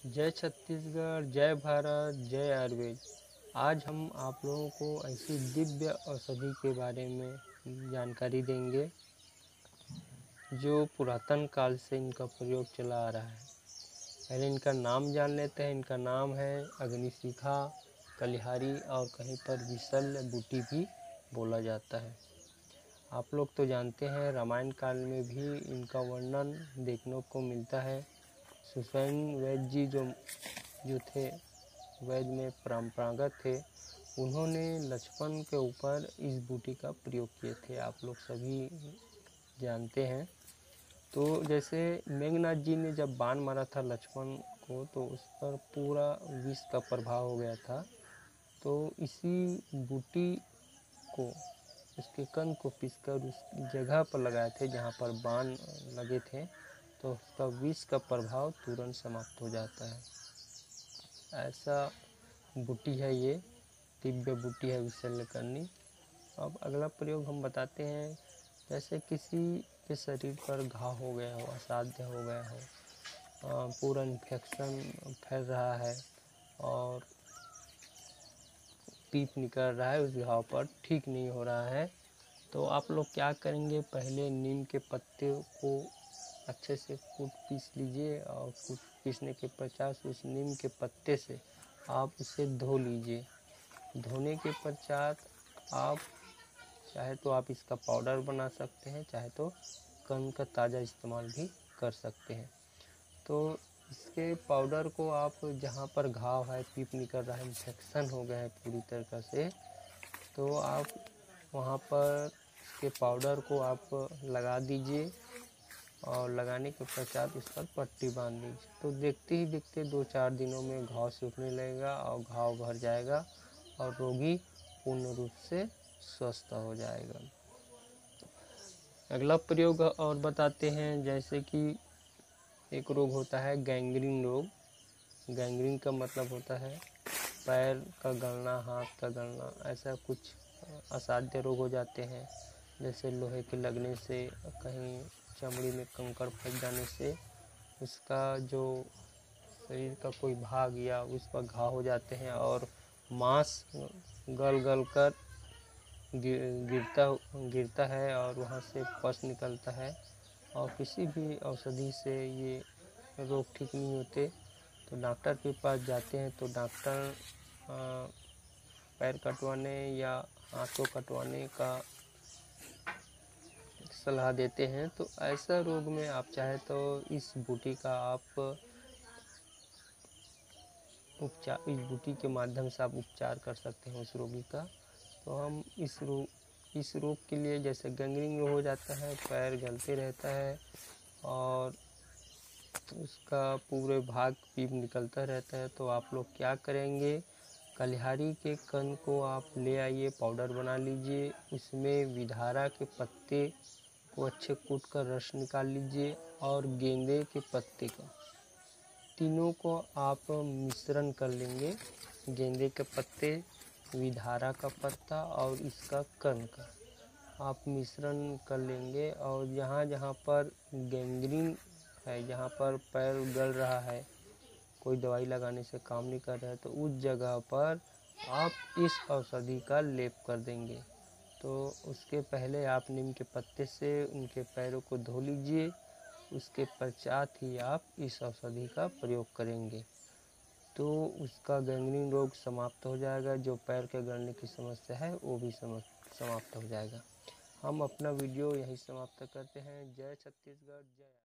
जय छत्तीसगढ़, जय भारत, जय आयुर्वेद। आज हम आप लोगों को ऐसी दिव्य औषधि के बारे में जानकारी देंगे जो पुरातन काल से इनका प्रयोग चला आ रहा है। पहले इनका नाम जान लेते हैं। इनका नाम है अग्निशिखा, कलिहारी और कहीं पर विशल्य बूटी भी बोला जाता है। आप लोग तो जानते हैं, रामायण काल में भी इनका वर्णन देखने को मिलता है। स्वयं वैद्य जी जो थे, वैद्य में परंपरागत थे, उन्होंने लक्ष्मण के ऊपर इस बूटी का प्रयोग किए थे। आप लोग सभी जानते हैं। तो जैसे मेघनाथ जी ने जब बाण मारा था लक्ष्मण को, तो उस पर पूरा विष का प्रभाव हो गया था। तो इसी बूटी को, उसके कंद को पीसकर उस जगह पर लगाए थे जहाँ पर बाण लगे थे, तो उसका विष का प्रभाव तुरंत समाप्त हो जाता है। ऐसा बूटी है ये, दिव्य बूटी है विशल्यकर्णी। अब अगला प्रयोग हम बताते हैं। जैसे किसी के शरीर पर घाव हो गया हो, असाध्य हो गया हो, पूरा इन्फेक्शन फैल रहा है और पीप निकल रहा है, उस घाव पर ठीक नहीं हो रहा है, तो आप लोग क्या करेंगे, पहले नीम के पत्ते को अच्छे से कूट पीस लीजिए और कूट पीसने के पश्चात उस नीम के पत्ते से आप उसे धो लीजिए। धोने के पश्चात आप चाहे तो आप इसका पाउडर बना सकते हैं, चाहे तो कंद का ताज़ा इस्तेमाल भी कर सकते हैं। तो इसके पाउडर को आप जहाँ पर घाव है, पीप निकल रहा है, इन्फेक्शन हो गया है पूरी तरीक़ा से, तो आप वहाँ पर इसके पाउडर को आप लगा दीजिए और लगाने के पश्चात उस पर पट्टी बांध दीजिए। तो देखते ही देखते 2-4 दिनों में घाव सूखने लगेगा और घाव भर जाएगा और रोगी पूर्ण रूप से स्वस्थ हो जाएगा। अगला प्रयोग और बताते हैं। जैसे कि एक रोग होता है गैंग्रीन रोग। गैंग्रीन का मतलब होता है पैर का गलना, हाथ का गलना, ऐसा कुछ असाध्य रोग हो जाते हैं। जैसे लोहे के लगने से, कहीं चमड़ी में कंकड़ फंस जाने से उसका जो शरीर का कोई भाग या उस पर घाव हो जाते हैं और मांस गल गल कर गिरता है और वहाँ से पस निकलता है और किसी भी औषधि से ये रोग ठीक नहीं होते। तो डॉक्टर के पास जाते हैं तो डॉक्टर पैर कटवाने या हाथ को कटवाने का सलाह देते हैं। तो ऐसा रोग में आप चाहे तो इस बूटी का आप उपचार, इस बूटी के माध्यम से आप उपचार कर सकते हैं उस रोगी का। तो हम इस रोग के लिए, जैसे गैंग्रीन हो जाता है, पैर गलते रहता है और उसका पूरे भाग पीप निकलता रहता है, तो आप लोग क्या करेंगे, कलिहारी के कंद को आप ले आइए, पाउडर बना लीजिए, उसमें विधारा के पत्ते को अच्छे कूट कर रस निकाल लीजिए और गेंदे के पत्ते का, तीनों को आप मिश्रण कर लेंगे। गेंदे के पत्ते, विधारा का पत्ता और इसका कंद का आप मिश्रण कर लेंगे और जहाँ जहाँ पर गैंग्रीन है, जहाँ पर पैर गल रहा है, कोई दवाई लगाने से काम नहीं कर रहा है, तो उस जगह पर आप इस औषधि का लेप कर देंगे। तो उसके पहले आप नीम के पत्ते से उनके पैरों को धो लीजिए, उसके पश्चात ही आप इस औषधि का प्रयोग करेंगे तो उसका गैंग्रीन रोग समाप्त हो जाएगा। जो पैर के गलने की समस्या है वो भी समाप्त हो जाएगा। हम अपना वीडियो यहीं समाप्त करते हैं। जय छत्तीसगढ़, जय।